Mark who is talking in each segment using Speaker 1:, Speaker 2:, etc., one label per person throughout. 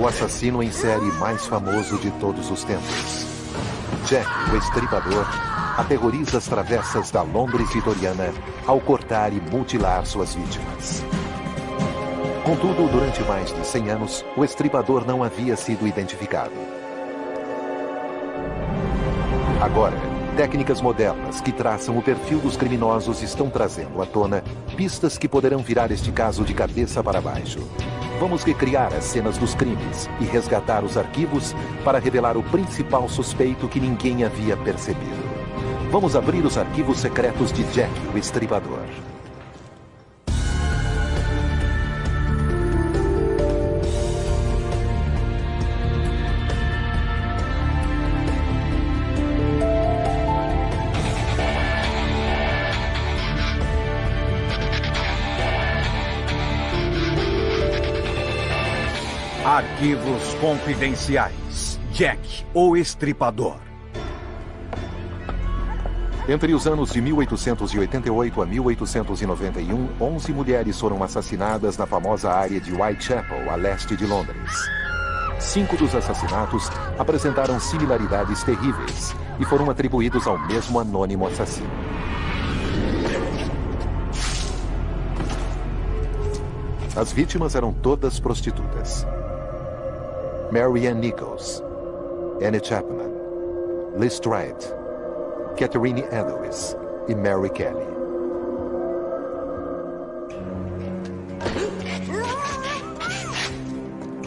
Speaker 1: O assassino em série mais famoso de todos os tempos. Jack, o Estripador, aterroriza as travessas da Londres vitoriana ao cortar e mutilar suas vítimas. Contudo, durante mais de 100 anos, o Estripador não havia sido identificado. Agora, técnicas modernas que traçam o perfil dos criminosos estão trazendo à tona pistas que poderão virar este caso de cabeça para baixo. Vamos recriar as cenas dos crimes e resgatar os arquivos para revelar o principal suspeito que ninguém havia percebido. Vamos abrir os arquivos secretos de Jack, o Estripador.
Speaker 2: Arquivos confidenciais. Jack, o Estripador.
Speaker 1: Entre os anos de 1888 a 1891, 11 mulheres foram assassinadas na famosa área de Whitechapel, a leste de Londres. 5 dos assassinatos apresentaram similaridades terríveis e foram atribuídos ao mesmo anônimo assassino. As vítimas eram todas prostitutas. Mary Ann Nichols, Annie Chapman, Liz Stride, Catherine Eloise e Mary Kelly.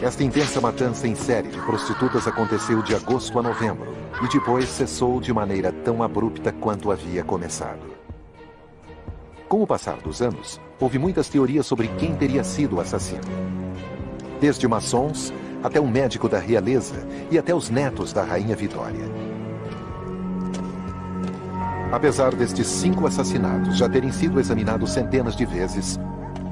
Speaker 1: Esta intensa matança em série de prostitutas aconteceu de agosto a novembro e depois cessou de maneira tão abrupta quanto havia começado. Com o passar dos anos, houve muitas teorias sobre quem teria sido o assassino. Desde maçons até um médico da realeza e até os netos da Rainha Vitória. Apesar destes 5 assassinatos já terem sido examinados centenas de vezes,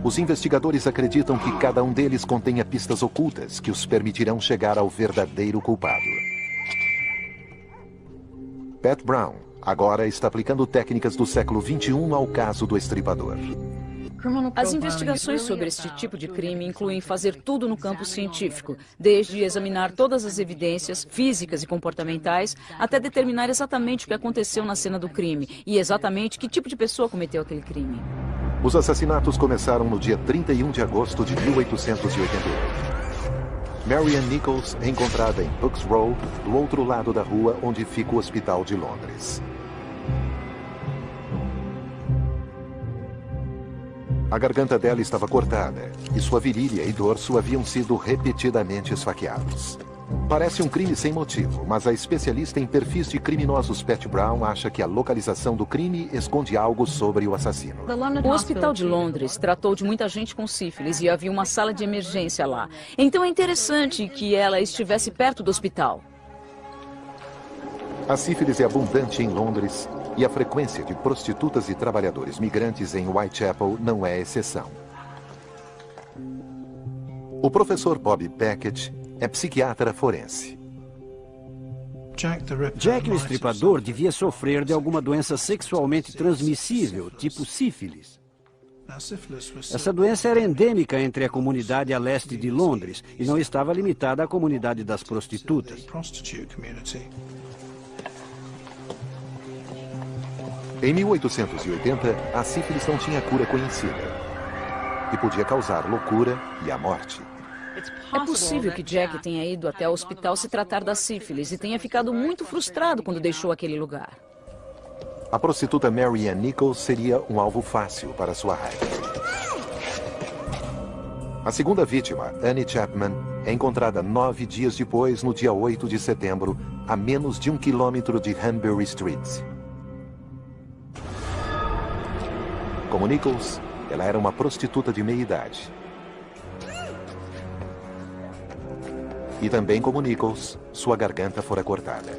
Speaker 1: os investigadores acreditam que cada um deles contenha pistas ocultas que os permitirão chegar ao verdadeiro culpado. Pat Brown agora está aplicando técnicas do século XXI ao caso do Estripador.
Speaker 3: As investigações sobre este tipo de crime incluem fazer tudo no campo científico, desde examinar todas as evidências físicas e comportamentais, até determinar exatamente o que aconteceu na cena do crime e exatamente que tipo de pessoa cometeu aquele crime.
Speaker 1: Os assassinatos começaram no dia 31 de agosto de 1888. Mary Ann Nichols é encontrada em Bucks Row, do outro lado da rua onde fica o Hospital de Londres. A garganta dela estava cortada e sua virilha e dorso haviam sido repetidamente esfaqueados. Parece um crime sem motivo, mas a especialista em perfis de criminosos Pat Brown acha que a localização do crime esconde algo sobre o assassino.
Speaker 3: O Hospital de Londres tratou de muita gente com sífilis e havia uma sala de emergência lá. Então é interessante que ela estivesse perto do hospital.
Speaker 1: A sífilis é abundante em Londres e a frequência de prostitutas e trabalhadores migrantes em Whitechapel não é exceção. O professor Bob Beckett é psiquiatra forense.
Speaker 4: Jack o Estripador devia sofrer de alguma doença sexualmente transmissível, tipo sífilis. Essa doença era endêmica entre a comunidade a leste de Londres e não estava limitada à comunidade das prostitutas.
Speaker 1: Em 1880, a sífilis não tinha cura conhecida e podia causar loucura e a morte.
Speaker 3: É possível que Jack tenha ido até o hospital se tratar da sífilis e tenha ficado muito frustrado quando deixou aquele lugar.
Speaker 1: A prostituta Mary Ann Nichols seria um alvo fácil para sua raiva. A segunda vítima, Annie Chapman, é encontrada 9 dias depois, no dia 8 de setembro, a menos de 1 quilômetro de Hanbury Street. Como Nichols, ela era uma prostituta de meia-idade. E também como Nichols, sua garganta fora cortada.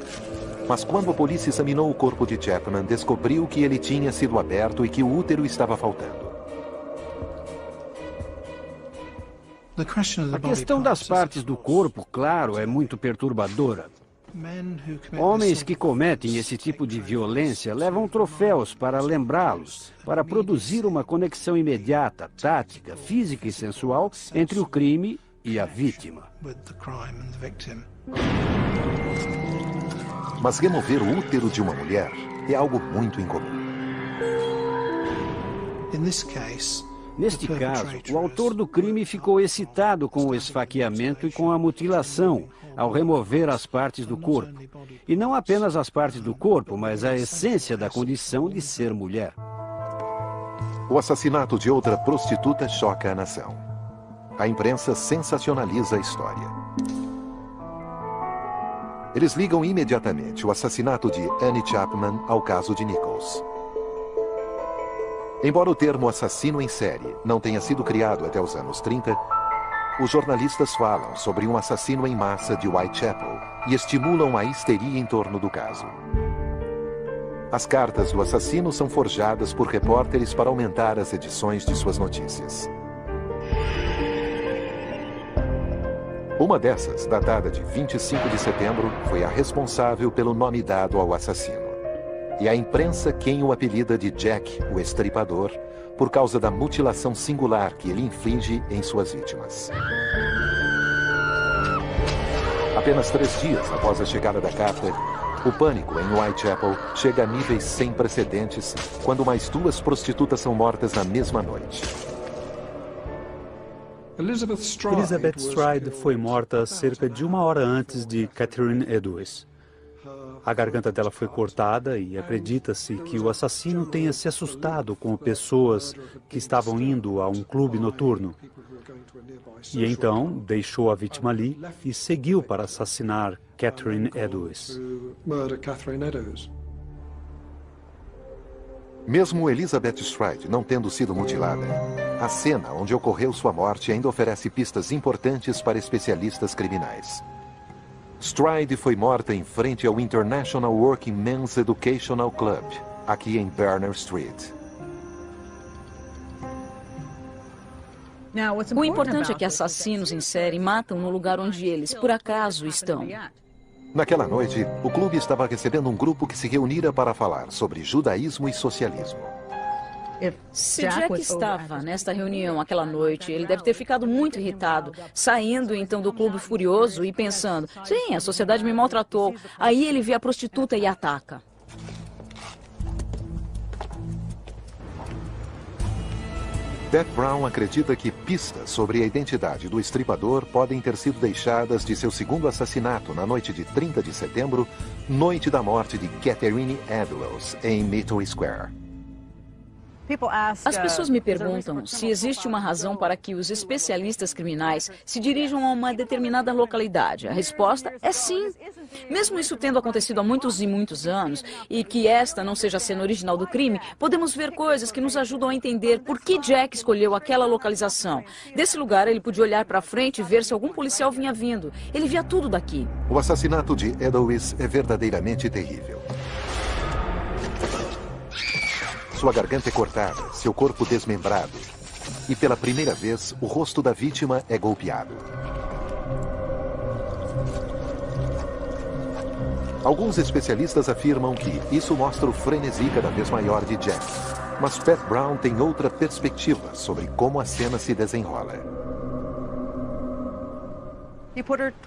Speaker 1: Mas quando a polícia examinou o corpo de Chapman, descobriu que ele tinha sido aberto e que o útero estava faltando.
Speaker 4: A questão das partes do corpo, claro, é muito perturbadora. Homens que cometem esse tipo de violência levam troféus para lembrá-los, para produzir uma conexão imediata, tática, física e sensual entre o crime e a vítima.
Speaker 1: Mas remover o útero de uma mulher é algo muito incomum.
Speaker 4: Neste caso, o autor do crime ficou excitado com o esfaqueamento e com a mutilação, ao remover as partes do corpo. E não apenas as partes do corpo, mas a essência da condição de ser mulher.
Speaker 1: O assassinato de outra prostituta choca a nação. A imprensa sensacionaliza a história. Eles ligam imediatamente o assassinato de Annie Chapman ao caso de Nichols. Embora o termo assassino em série não tenha sido criado até os anos 30, os jornalistas falam sobre um assassino em massa de Whitechapel e estimulam a histeria em torno do caso. As cartas do assassino são forjadas por repórteres para aumentar as edições de suas notícias. Uma dessas, datada de 25 de setembro, foi a responsável pelo nome dado ao assassino. E a imprensa quem o apelida de Jack, o Estripador, por causa da mutilação singular que ele inflige em suas vítimas. Apenas 3 dias após a chegada da carta, o pânico em Whitechapel chega a níveis sem precedentes quando mais 2 prostitutas são mortas na mesma noite.
Speaker 5: Elizabeth Stride foi morta cerca de 1 hora antes de Catherine Edwards. A garganta dela foi cortada e acredita-se que o assassino tenha se assustado com pessoas que estavam indo a um clube noturno. E então deixou a vítima ali e seguiu para assassinar Catherine Edwards.
Speaker 1: Mesmo Elizabeth Stride não tendo sido mutilada, a cena onde ocorreu sua morte ainda oferece pistas importantes para especialistas criminais. Stride foi morta em frente ao International Working Men's Educational Club, aqui em Berner Street.
Speaker 3: O importante é que assassinos em série matam no lugar onde eles, por acaso, estão.
Speaker 1: Naquela noite, o clube estava recebendo um grupo que se reunira para falar sobre judaísmo e socialismo.
Speaker 3: Se Jack estava nesta reunião aquela noite, ele deve ter ficado muito irritado, saindo então do clube furioso e pensando, sim, a sociedade me maltratou. Aí ele vê a prostituta e ataca.
Speaker 1: Pat Brown acredita que pistas sobre a identidade do estripador podem ter sido deixadas de seu segundo assassinato na noite de 30 de setembro, noite da morte de Catherine Edwards, em Meadow Square.
Speaker 3: As pessoas me perguntam se existe uma razão para que os especialistas criminais se dirijam a uma determinada localidade. A resposta é sim. Mesmo isso tendo acontecido há muitos e muitos anos, e que esta não seja a cena original do crime, podemos ver coisas que nos ajudam a entender por que Jack escolheu aquela localização. Desse lugar, ele podia olhar para frente e ver se algum policial vinha vindo. Ele via tudo daqui.
Speaker 1: O assassinato de Edwards é verdadeiramente terrível. Sua garganta é cortada, seu corpo desmembrado. E pela primeira vez, o rosto da vítima é golpeado. Alguns especialistas afirmam que isso mostra o frenesi cada vez maior de Jack. Mas Pat Brown tem outra perspectiva sobre como a cena se desenrola.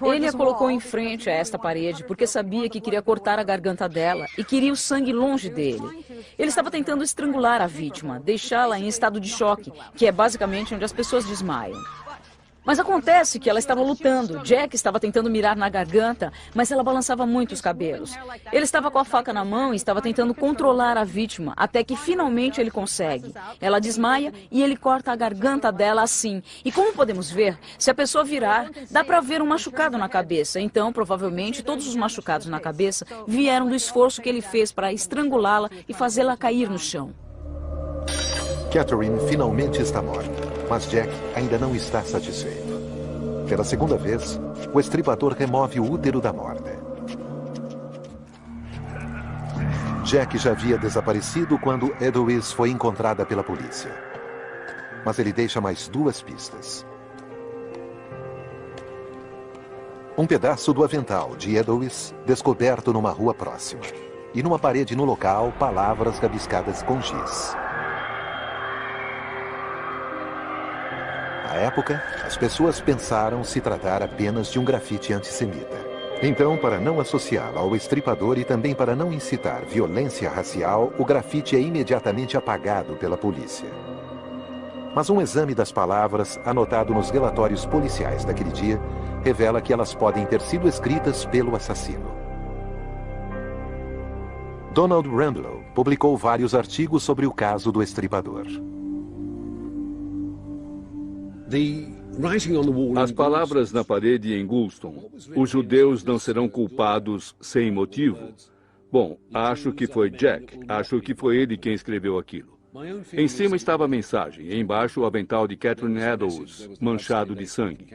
Speaker 3: Ele a colocou em frente a esta parede porque sabia que queria cortar a garganta dela e queria o sangue longe dele. Ele estava tentando estrangular a vítima, deixá-la em estado de choque, que é basicamente onde as pessoas desmaiam. Mas acontece que ela estava lutando. Jack estava tentando mirar na garganta, mas ela balançava muito os cabelos. Ele estava com a faca na mão e estava tentando controlar a vítima, até que finalmente ele consegue. Ela desmaia e ele corta a garganta dela assim. E como podemos ver, se a pessoa virar, dá para ver um machucado na cabeça. Então, provavelmente, todos os machucados na cabeça vieram do esforço que ele fez para estrangulá-la e fazê-la cair no chão.
Speaker 1: Catherine finalmente está morta, mas Jack ainda não está satisfeito. Pela segunda vez, o estripador remove o útero da morta. Jack já havia desaparecido quando Edwards foi encontrada pela polícia. Mas ele deixa mais 2 pistas. Um pedaço do avental de Edwards descoberto numa rua próxima. E numa parede no local, palavras rabiscadas com giz. À época, as pessoas pensaram se tratar apenas de um grafite antissemita. Então, para não associá-lo ao estripador e também para não incitar violência racial, o grafite é imediatamente apagado pela polícia. Mas um exame das palavras, anotado nos relatórios policiais daquele dia, revela que elas podem ter sido escritas pelo assassino. Donald Randlow publicou vários artigos sobre o caso do estripador.
Speaker 6: As palavras na parede em Goulston: os judeus não serão culpados sem motivo. Bom, acho que foi Jack. Acho que foi ele quem escreveu aquilo. Em cima estava a mensagem, e embaixo o avental de Catherine Eddowes, manchado de sangue.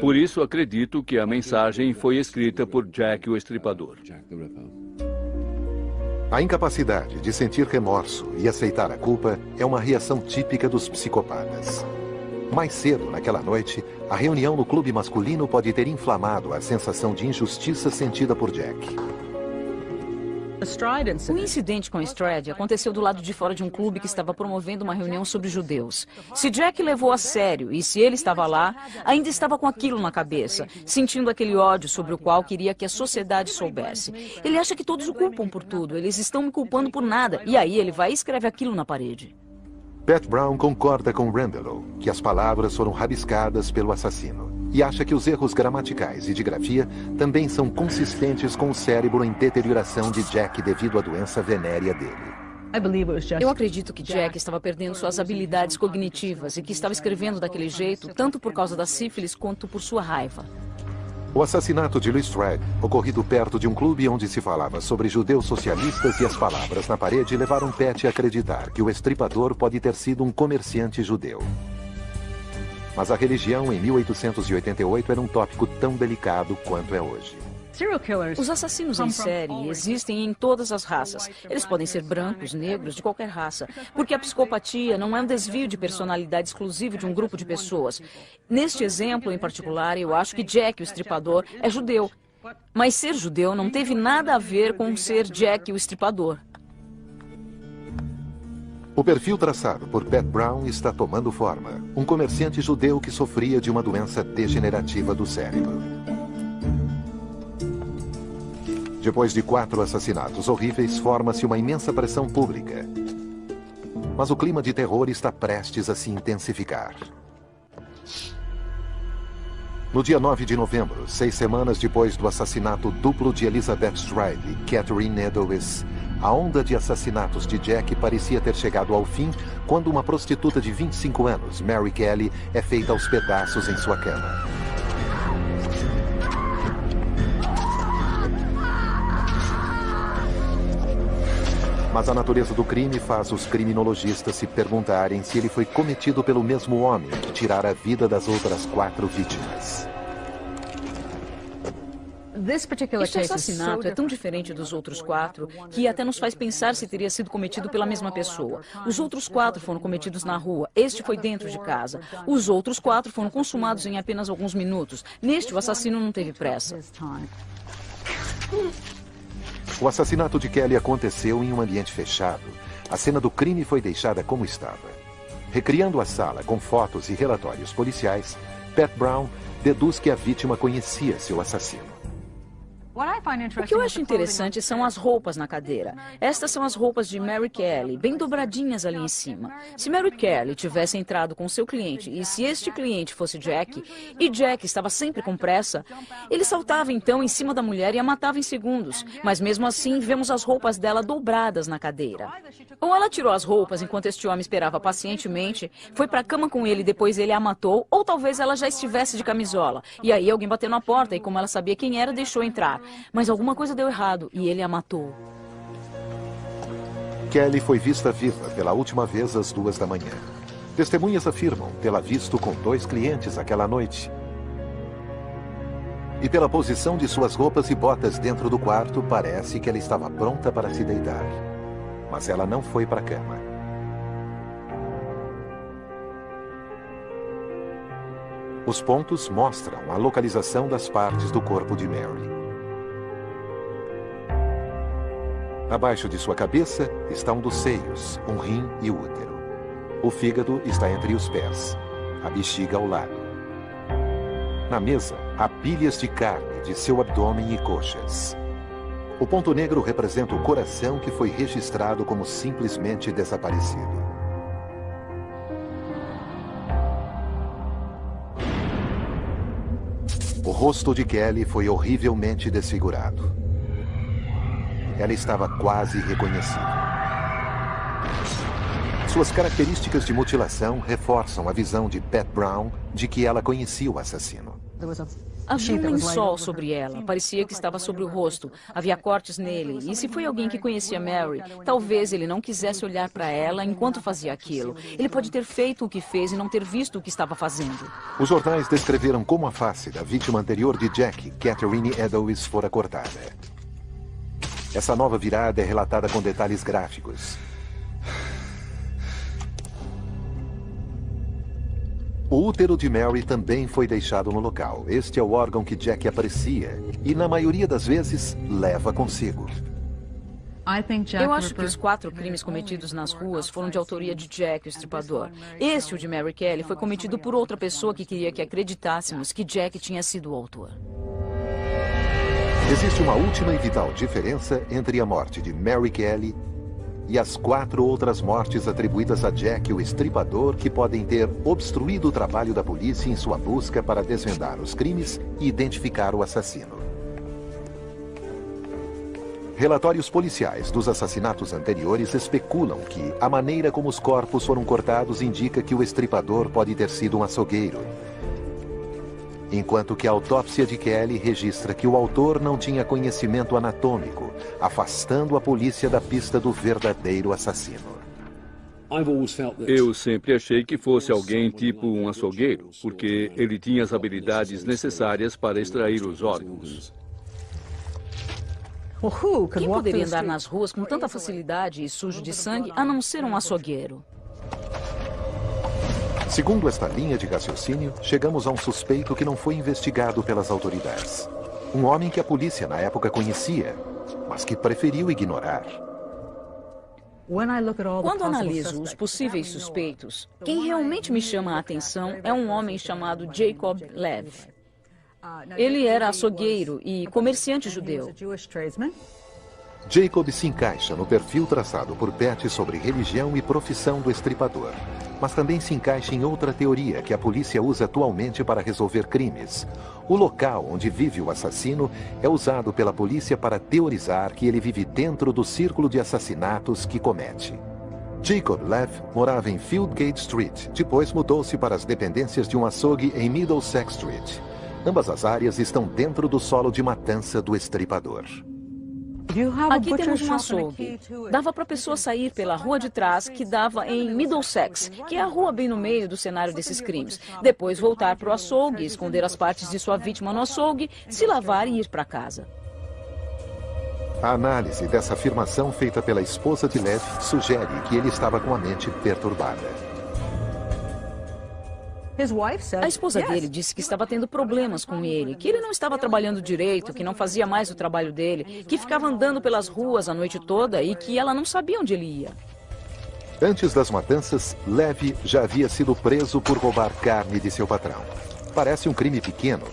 Speaker 6: Por isso acredito que a mensagem foi escrita por Jack o Estripador.
Speaker 1: A incapacidade de sentir remorso e aceitar a culpa é uma reação típica dos psicopatas. Mais cedo, naquela noite, a reunião no clube masculino pode ter inflamado a sensação de injustiça sentida por Jack.
Speaker 3: O incidente com Strad aconteceu do lado de fora de um clube que estava promovendo uma reunião sobre judeus. Se Jack levou a sério e se ele estava lá, ainda estava com aquilo na cabeça, sentindo aquele ódio sobre o qual queria que a sociedade soubesse. Ele acha que todos o culpam por tudo, eles estão me culpando por nada, e aí ele vai e escreve aquilo na parede.
Speaker 1: Pat Brown concorda com Randlow que as palavras foram rabiscadas pelo assassino e acha que os erros gramaticais e de grafia também são consistentes com o cérebro em deterioração de Jack devido à doença venérea dele.
Speaker 3: Eu acredito que Jack estava perdendo suas habilidades cognitivas e que estava escrevendo daquele jeito tanto por causa da sífilis quanto por sua raiva.
Speaker 1: O assassinato de Lestrade, ocorrido perto de um clube onde se falava sobre judeus socialistas e as palavras na parede, levaram Pat a acreditar que o estripador pode ter sido um comerciante judeu. Mas a religião em 1888 era um tópico tão delicado quanto é hoje.
Speaker 3: Os assassinos em série existem em todas as raças. Eles podem ser brancos, negros, de qualquer raça. Porque a psicopatia não é um desvio de personalidade exclusivo de um grupo de pessoas. Neste exemplo em particular, eu acho que Jack, o estripador, é judeu. Mas ser judeu não teve nada a ver com ser Jack, o estripador.
Speaker 1: O perfil traçado por Pat Brown está tomando forma. Um comerciante judeu que sofria de uma doença degenerativa do cérebro. Depois de 4 assassinatos horríveis, forma-se uma imensa pressão pública. Mas o clima de terror está prestes a se intensificar. No dia 9 de novembro, 6 semanas depois do assassinato duplo de Elizabeth Stride e Catherine Eddowes, a onda de assassinatos de Jack parecia ter chegado ao fim quando uma prostituta de 25 anos, Mary Kelly, é feita aos pedaços em sua cama. Mas a natureza do crime faz os criminologistas se perguntarem se ele foi cometido pelo mesmo homem que tirara a vida das outras 4 vítimas.
Speaker 3: Este assassinato é tão diferente dos outros 4 que até nos faz pensar se teria sido cometido pela mesma pessoa. Os outros 4 foram cometidos na rua, este foi dentro de casa. Os outros 4 foram consumados em apenas alguns minutos. Neste, o assassino não teve pressa.
Speaker 1: O assassinato de Kelly aconteceu em um ambiente fechado. A cena do crime foi deixada como estava. Recriando a sala com fotos e relatórios policiais, Pat Brown deduz que a vítima conhecia seu assassino.
Speaker 3: O que eu acho interessante são as roupas na cadeira. Estas são as roupas de Mary Kelly, bem dobradinhas ali em cima. Se Mary Kelly tivesse entrado com seu cliente e se este cliente fosse Jack, e Jack estava sempre com pressa, ele saltava então em cima da mulher e a matava em segundos. Mas mesmo assim, vemos as roupas dela dobradas na cadeira. Ou ela tirou as roupas enquanto este homem esperava pacientemente, foi para a cama com ele e depois ele a matou, ou talvez ela já estivesse de camisola. E aí alguém bateu na porta e como ela sabia quem era, deixou entrar. Mas alguma coisa deu errado e ele a matou.
Speaker 1: Kelly foi vista viva pela última vez às 2 da manhã. Testemunhas afirmam tê-la visto com 2 clientes aquela noite. E pela posição de suas roupas e botas dentro do quarto, parece que ela estava pronta para se deitar. Mas ela não foi para a cama. Os pontos mostram a localização das partes do corpo de Mary. Abaixo de sua cabeça está um dos seios, um rim e o útero. O fígado está entre os pés, a bexiga ao lado. Na mesa, há pilhas de carne de seu abdômen e coxas. O ponto negro representa o coração que foi registrado como simplesmente desaparecido. O rosto de Kelly foi horrivelmente desfigurado. Ela estava quase irreconhecível. Suas características de mutilação reforçam a visão de Pat Brown de que ela conhecia o assassino.
Speaker 3: Havia um lençol sobre ela. Parecia que estava sobre o rosto. Havia cortes nele. E se foi alguém que conhecia Mary, talvez ele não quisesse olhar para ela enquanto fazia aquilo. Ele pode ter feito o que fez e não ter visto o que estava fazendo.
Speaker 1: Os jornais descreveram como a face da vítima anterior de Jack, Catherine Eddowes, fora cortada. Essa nova virada é relatada com detalhes gráficos. O útero de Mary também foi deixado no local. Este é o órgão que Jack aprecia e, na maioria das vezes, leva consigo.
Speaker 3: Eu acho que os 4 crimes cometidos nas ruas foram de autoria de Jack, o estripador. Este, o de Mary Kelly, foi cometido por outra pessoa que queria que acreditássemos que Jack tinha sido o autor.
Speaker 1: Existe uma última e vital diferença entre a morte de Mary Kelly e as 4 outras mortes atribuídas a Jack, o estripador, que podem ter obstruído o trabalho da polícia em sua busca para desvendar os crimes e identificar o assassino. Relatórios policiais dos assassinatos anteriores especulam que a maneira como os corpos foram cortados indica que o estripador pode ter sido um açougueiro, enquanto que a autópsia de Kelly registra que o autor não tinha conhecimento anatômico, afastando a polícia da pista do verdadeiro assassino.
Speaker 6: Eu sempre achei que fosse alguém tipo um açougueiro, porque ele tinha as habilidades necessárias para extrair os órgãos.
Speaker 3: Quem poderia andar nas ruas com tanta facilidade e sujo de sangue a não ser um açougueiro?
Speaker 1: Segundo esta linha de raciocínio, chegamos a um suspeito que não foi investigado pelas autoridades. Um homem que a polícia na época conhecia, mas que preferiu ignorar.
Speaker 3: Quando analiso os possíveis suspeitos, quem realmente me chama a atenção é um homem chamado Jacob Lev. Ele era açougueiro e comerciante judeu.
Speaker 1: Jacob se encaixa no perfil traçado por Pat sobre religião e profissão do estripador, mas também se encaixa em outra teoria que a polícia usa atualmente para resolver crimes. O local onde vive o assassino é usado pela polícia para teorizar que ele vive dentro do círculo de assassinatos que comete. Jacob Lev morava em Fieldgate Street, depois mudou-se para as dependências de um açougue em Middlesex Street. Ambas as áreas estão dentro do solo de matança do estripador.
Speaker 3: Aqui temos um açougue. Dava para a pessoa sair pela rua de trás, que dava em Middlesex, que é a rua bem no meio do cenário desses crimes. Depois voltar para o açougue, esconder as partes de sua vítima no açougue, se lavar e ir para casa.
Speaker 1: A análise dessa afirmação feita pela esposa de Lev sugere que ele estava com a mente perturbada.
Speaker 3: A esposa dele disse que estava tendo problemas com ele, que ele não estava trabalhando direito, que não fazia mais o trabalho dele, que ficava andando pelas ruas a noite toda e que ela não sabia onde ele ia.
Speaker 1: Antes das matanças, Lev já havia sido preso por roubar carne de seu patrão. Parece um crime pequeno,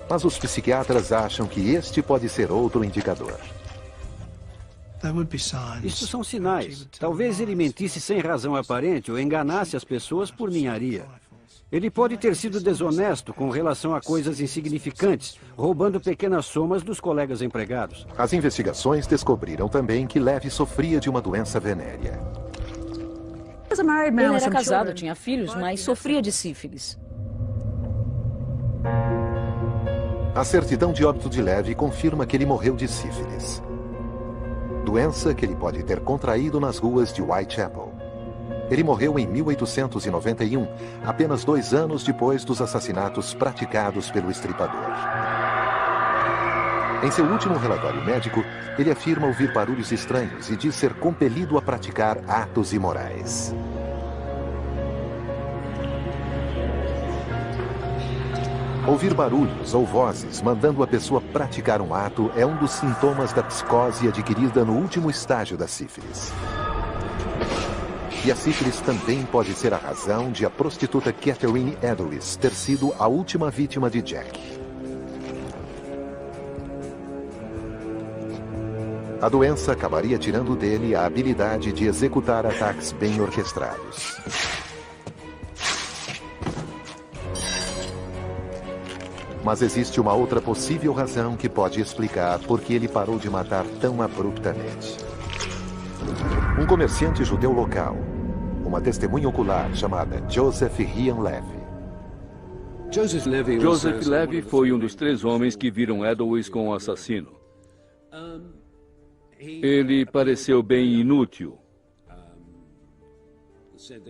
Speaker 1: mas os psiquiatras acham que este pode ser outro indicador.
Speaker 4: Isto são sinais. Talvez ele mentisse sem razão aparente ou enganasse as pessoas por ninharia. Ele pode ter sido desonesto com relação a coisas insignificantes, roubando pequenas somas dos colegas empregados.
Speaker 1: As investigações descobriram também que Lev sofria de uma doença venérea.
Speaker 3: Ele era casado, tinha filhos, mas sofria de sífilis.
Speaker 1: A certidão de óbito de Lev confirma que ele morreu de sífilis, doença que ele pode ter contraído nas ruas de Whitechapel. Ele morreu em 1891, apenas 2 anos depois dos assassinatos praticados pelo estripador. Em seu último relatório médico, ele afirma ouvir barulhos estranhos e diz ser compelido a praticar atos imorais. Ouvir barulhos ou vozes mandando a pessoa praticar um ato é um dos sintomas da psicose adquirida no último estágio da sífilis. E a sífilis também pode ser a razão de a prostituta Catherine Edwards ter sido a última vítima de Jack. A doença acabaria tirando dele a habilidade de executar ataques bem orquestrados. Mas existe uma outra possível razão que pode explicar por que ele parou de matar tão abruptamente. Um comerciante judeu local, uma testemunha ocular chamada Joseph Ryan Levy.
Speaker 6: Joseph Levy foi um dos 3 homens que viram Edwards com o assassino. Ele pareceu bem inútil.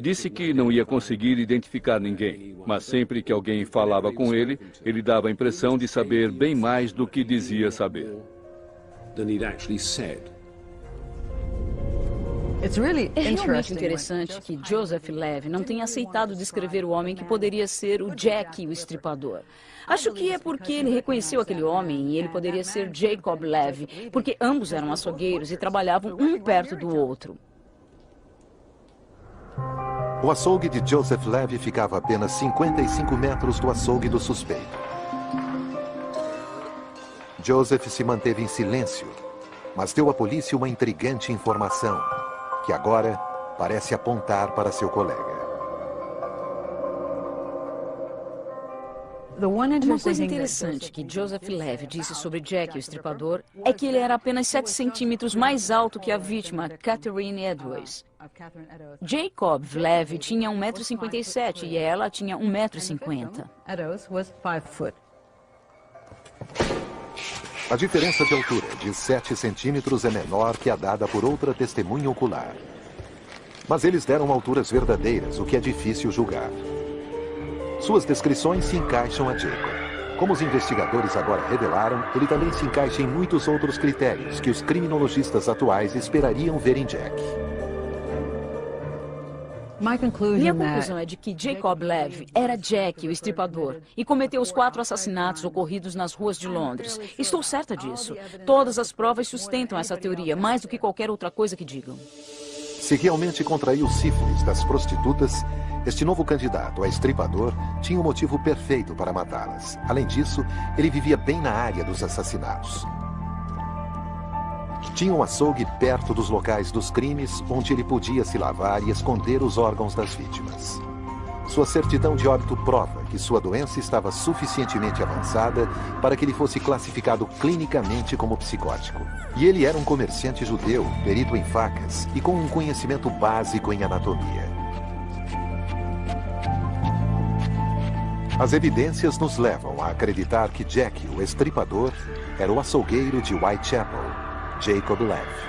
Speaker 6: Disse que não ia conseguir identificar ninguém, mas sempre que alguém falava com ele, ele dava a impressão de saber bem mais do que dizia saber.
Speaker 3: É realmente interessante que Joseph Levy não tenha aceitado descrever o homem que poderia ser o Jack, o estripador. Acho que é porque ele reconheceu aquele homem e ele poderia ser Jacob Levy, porque ambos eram açougueiros e trabalhavam um perto do outro.
Speaker 1: O açougue de Joseph Levy ficava a apenas 55 metros do açougue do suspeito. Joseph se manteve em silêncio, mas deu à polícia uma intrigante informação, que agora parece apontar para seu colega.
Speaker 3: Uma coisa interessante que Joseph Levy disse sobre Jack, o estripador, é que ele era apenas 7 centímetros mais alto que a vítima, Catherine Edwards. Jacob Levy tinha 1,57 m e ela tinha 1,50 m.
Speaker 1: A diferença de altura de 7 centímetros é menor que a dada por outra testemunha ocular. Mas eles deram alturas verdadeiras, o que é difícil julgar. Suas descrições se encaixam a Jacob. Como os investigadores agora revelaram, ele também se encaixa em muitos outros critérios que os criminologistas atuais esperariam ver em Jack.
Speaker 3: Minha conclusão é de que Jacob Levy era Jack, o estripador, e cometeu os 4 assassinatos ocorridos nas ruas de Londres. Estou certa disso. Todas as provas sustentam essa teoria, mais do que qualquer outra coisa que digam.
Speaker 1: Se realmente contraiu sífilis das prostitutas, este novo candidato a estripador tinha um motivo perfeito para matá-las. Além disso, ele vivia bem na área dos assassinatos. Tinha um açougue perto dos locais dos crimes, onde ele podia se lavar e esconder os órgãos das vítimas. Sua certidão de óbito prova que sua doença estava suficientemente avançada para que ele fosse classificado clinicamente como psicótico. E ele era um comerciante judeu, perito em facas e com um conhecimento básico em anatomia. As evidências nos levam a acreditar que Jack, o estripador, era o açougueiro de Whitechapel, Jacob Levy.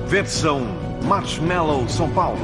Speaker 2: Versão Marshmallow São Paulo.